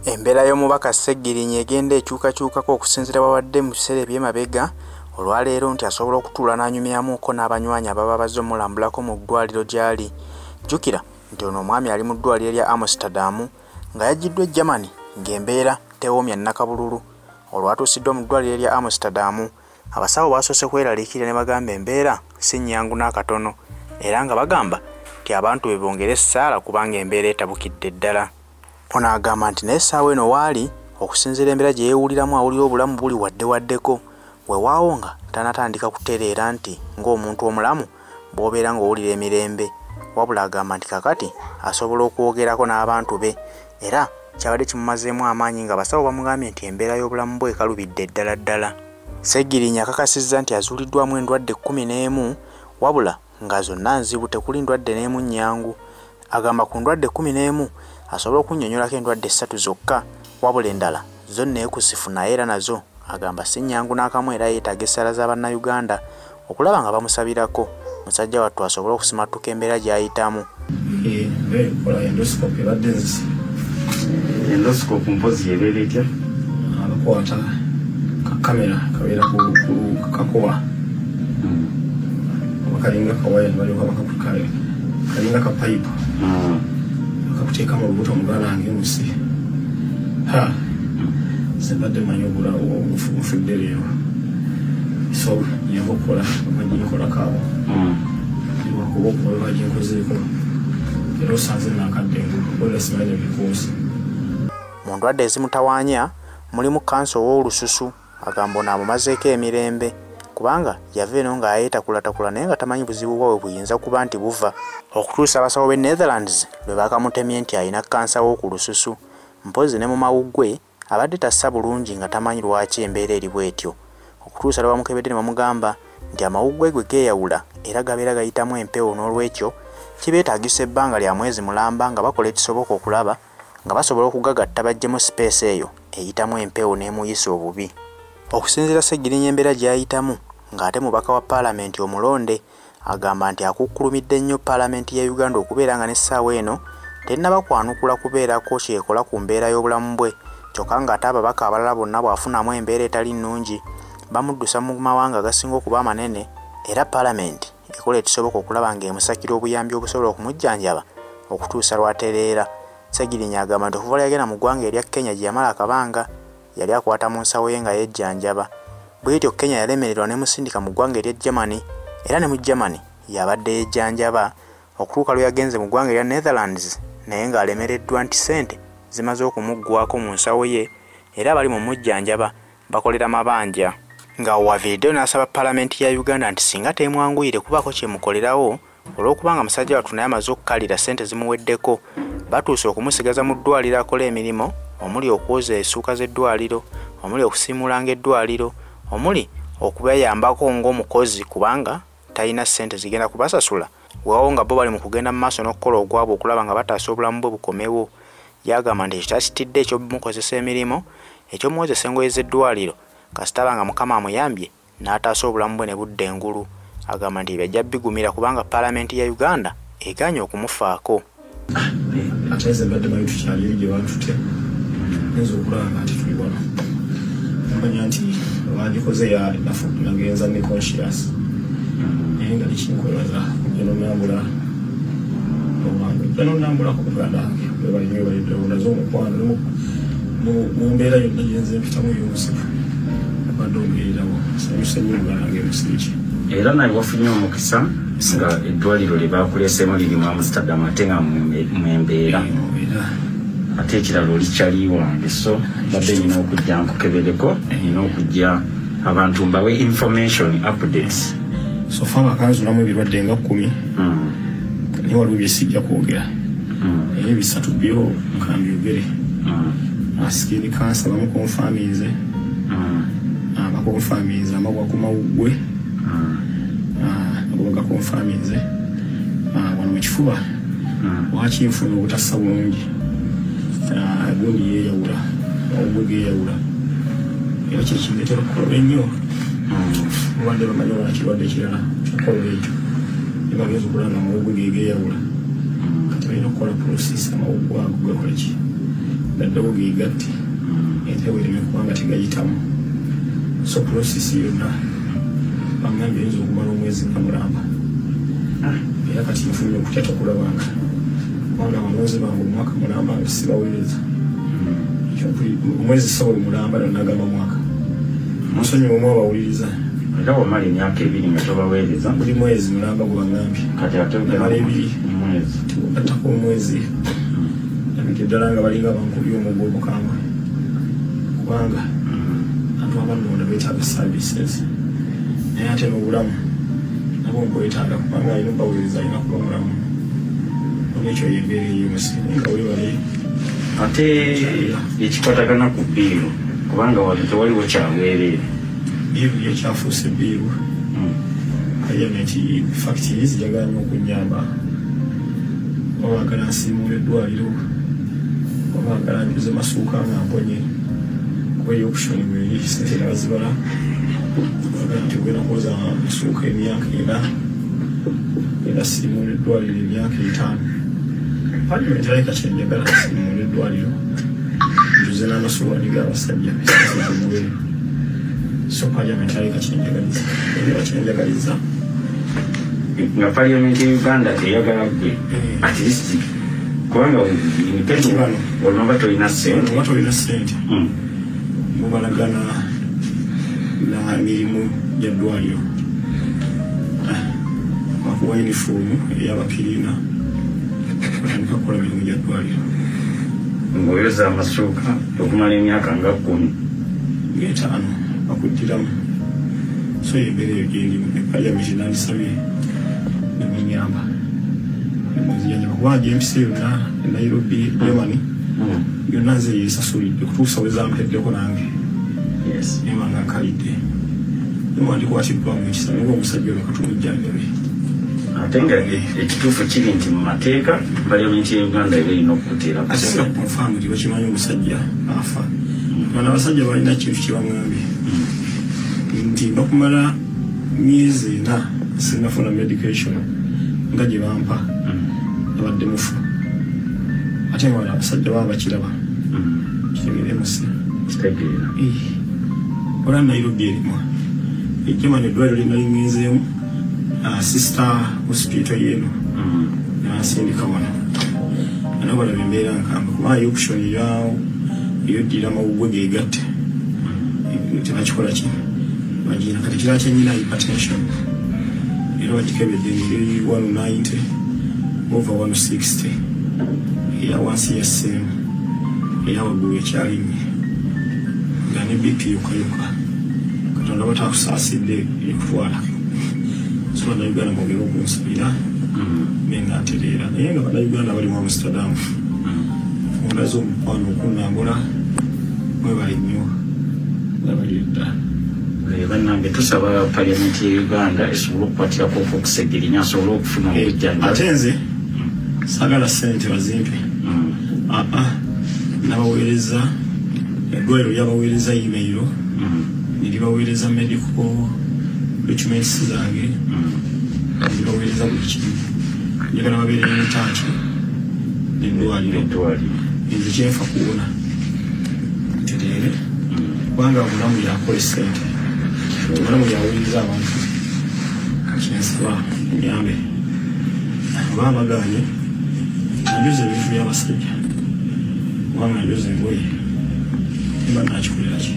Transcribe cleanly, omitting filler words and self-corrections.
Embeera y'omubaka Sseggirinya egenda ekyukakyukako okusinziira bawadde mu biseera eby'emabega olwaleero nti asobola okutuula n'anyumyamuuko n'abanywanyi ababa bazze omulambulako mu ddwaliro gy'ali. Jjukira nti ono omwami ali mu ddwaliro lya Amsterdam nga yaggiddwa e Germany ng'embeera tewoomya nnakabululu. Olwatuusiddwa mu ddwaliro lya Amsterdam, abasawo baasoose kweraliikirira ne bagamba embeera si nnyangu n'akatono era nga bagamba nti abantu be bongere essaala kubanga embeera etabukidde ddala. Ono agamba nti n'essaawa eno waali okusinziira embeera gye yeewuliramu awulira obulamu buli waddewaddeko, weewaawo nga tanatandika kutereera nti ng'omuntu omulamu bw'obeera ng'owulira emirembe. Wabula agamba nti kakati asobola okwogerako n'abantu be era kyabadde kimumazeemu amaanyi nga abasawo bamugambye nti embeera y'obulamu bwe ekalubidde ddala ddala. Sseggirinya akakasizza nti azuuliddwamu endwadde 11 wabula nga zonna nzibu, tekuli ndwadde n'emu nnyangu. Agamba ku ndwadde 11 asobola okunnyonnyolako endwadde 3 zokka wabula endala zo neekusifu naye era nazo agamba si nnyangu n'akamu era yeetaaga essaala za bannayuganda okulaba nga bamusabirako musajja wattu asobole okusimattuka embeera gy'ayitamu. Endoscope mpozi yebeera etya? Abakwata kamera kabeera ku kakoba kalinga kawaya balioka bakakukale kalinga ka pipe bakakuteeka mu lubuto omugala ng'emusi sebadde manyobula ofudde leero so yenga okukola bajinkola kaabo iwakuba okuba bajinkozeeko era osanze nakadde ola simanya bikuusi. Mu ndwadde ezimutawaanya mulimu kansa ow'olususu. Agamba ono amumazeeko emirembe kubanga yava eno nga ayeetakulattakula naye nga tamanyi buzibu bwawe buyinza kuba nti buva. Okutuusa abasawo b'e Netherlands lwe bakamutemye nti alina kansa w'oku lususu, mpozi ne mu mawuggwe abadde tassa bulungi nga tamanyi lwaki embeera eri bw'etyo. Okutuusa lwe bamukebedde ne bamugamba nti amawuggwe gwe geeyawula era gabeera gayitamu empewo, n'olwekyo kibeetaagisa ebbanga lya mwezi mulamba nga bakola ekisoboka okulaba nga basobola okugagatta baggyemu sipeesi eyo eyitamu empewo n'emuyisa obubi. Okusinziira Sseggirinya embeera gy'ayitamu ng'ate mubaka wa paalamenti omulonde agamba nti akukkulumidde nnyo paalamenti ya Uganda okubeera nga n'essaawa eno tennaba kwanukula kubeerako kyekola ku mbeera y'obulamu bwe, kyokka ng'ate ababaka abalala bonna bw'afunamu embeera etali nnungi bamuddusa mu mawanga agasinga okuba amanene era paalamenti ekola ekisoboka okulaba ng'emusakira obuyambi obusobola okumujjanjaba okutuusa lw'atereera. Sseggirinya agamba nti okuva lwe yagenda mu ggwanga erya Kenya gye yamala akabanga yali akwata mu nsawo ye nga yejjanjaba. Bw'etyo Kenya yalemererwa ne musindika mu ggwanga erya Germany era ne mu Germany yabadde yejjanjaba okutuuka lwe yagenze mu ggwanga erya Netherlands naye ng'alemereddwa nti ssente zimaze okumuggwako mu nsawo ye era abali mu mujjanjaba bakolera mabanja. Nga waviriddeyo n'asaba paalamenti ya Uganda nti singa temwanguyire kubaako kyemukolerawo olw'okubanga musajja wattu naye amaze okukalira ssente zimuweddeko, batuuse okumusigaza mu ddwaliro akola emirimu omuli okwoza essuuka z'eddwaliro, omuli okusiimulanga eddwaliro, omuli okubayambako ng'omukozi kubanga talina ssente zigenda kubasasula, weewawo nga bo bali mu kugenda mu maaso n'okukola ogwabwe okulaba nga bataasa obulamu bwe bukomewo. Yagamba nti ekitakitidde eky'omukozesa emirimu eky'omuwozesa engoye z'eddwaliro kasita aba nga Mukama amuyambye n'ataasa obulamu bwe ne budda engulu. Agamba nti bajja bigumira kubanga paalamenti ya Uganda egaanye okumufaako. Ate mbadde bayo tukyali eri gye bantutya nza okulaba nti tuli wano manya nti wandikoze nagenza ne conscious naye nga likinkwebaza genonambula ku muganda wange webalinazo omukwano mu mbeera yonna gyenze mpitamu y'obuzibu abadde omugererawo sanyusa nnyo muganda wange emusiiki. Era naye wafunye omukisa nga eddwaliro lye baakuleseemu liri mu Amsterdam ate nga mwembeera ate ekirala olikyali wange, so badde nyina okujja nkukebereko, nyina okujja abantu mbawe information updates. So fanga kanzulamu ebirwadde nga 10 naye waliwo byesijja kwogera naye 3 byo nkambyogere. Skin cancer bamukonfamize bakonfamize amagwa ku mawuggwe bagakonfamize wano mu kifuba wakinfuna obutassa bulungi gundi yeeyawula mawuggwe geeyawula era kyekireetera okukola ennyo obadde bamanyi wala kirwadde ekirala kyakola ekyo ebagenza okulanga amawuggwe geeyawula kati balina okukola process amawuggwe ago gakola ki gaddawo geegatte entewe ereme kubanga tegayitamu so process yonna bangambye oyinza okumala omwezi nga mulamba era kati nfunye okutya tokulabanga kubanga abalonzi bange omwaka mulamba nga sibaweereza omwezi sawa mulamba nagamba mwaka musonyi omu abawuliriza era wamala emyaka 2 nga tobaweereza buli mwezi mulamba gwangambye kati ate mala 2 omwezi atako omwezi ddala nga balinga bankubi omugwa omukambwe kubanga abantu abanonda beetaaga services naye ate n'obulamu nabwo mbwetaaga kubanga alina obawuliriza alina kuba mulamu olwekyo yembeera eyomusi nga webale ate ekikwatagana ku bbiiru kubanga wano tewaliwo kyaweerere bbiiru yekyafuuse bbiiru kayamenti factories jaganya okunyamba obaagala nsiimuula eddwaliro obaagala njuze masuuka nga mponye kuba eyokushoni bweri sente nabazibala obaagala nti ogenda kuwoza masuuka emyaka era siimuula eddwaliro emyaka 5 palimenti aleka kyenjagala siimuula eddwaliro njuze n'amasuwani g'abasajja esamuwere so palimenti aleka kyenjagaliza era kyenjagaliza nga parliament ya Uganda eyagala gwe at least kubanga olumaba tolina ssente mubalagana na mirimu gyeddwaliro bakuwa yunifoomu ey'abapirina batandika kukola mirimu gyeddwaliro ng'oyoza amasuuka okumala emyaka nga 10 bakuddiramu so embeera eyo gyendimu epaliamenti nandisabye nemunyamba nemuziyanja bakubaga empisa yonna e Nairobi Germany yonna nze yeesasulidde kutuusa wezampeddeko nange nemanga nkalidde newandikwatiddwamu ekisa naye omusajja olwo katumujjanjabe ate nga ekituufu kiri nti mu mateeka parliament ya Uganda eba erina okuteera confirmed bakimanyi omusajja afa bana abasajja balina kintu kyebaŋambye nti bakumala myezi 4 sinafuna medication nga gye bampa abadde mufu ate nga abasajja baba bakiraba kitegeremusi ola Nairobi erimu ejjema neddwaliro lye nali ngenzeemu sister hospital yeno nansindika wano anabo balaba embeera nkamba kubanga yokushoni eyoddira amawugwe geegatte tebakikola ki bagina kati kira kyenyina hypertension era bagikebedde ngeri 190 over 160 eya wansi ya ssemu eya waggulu ekyalinye nga ne BP yokayoka katonda batakusaasidde ekutwala so bannayuganda mwogera okunsabira nenga ntereera naye nga bannayuganda bali mu Amsterdam ondaze omukwano okunnambula mwebali nnyo mwebali ddala bannange tusaba parliament ya Uganda esobole okukwatirako okusegerinya asobole okufuna obujjanjabi ate nze sagala ssente bazimpe nabaweereza eddwaliro lyabaweereza email neribaweereza medical documents zange neribaweereza buli kimu njagala babeere netaaki neddwaliro nze kyenfa kuwona ntereere kubanga obulamu yakola ssente obulamu yaweereza abantu kyensaba nyambe oba baganye najoza ebintu by'abasajja kubanga najoza engoye mba nakikolera ki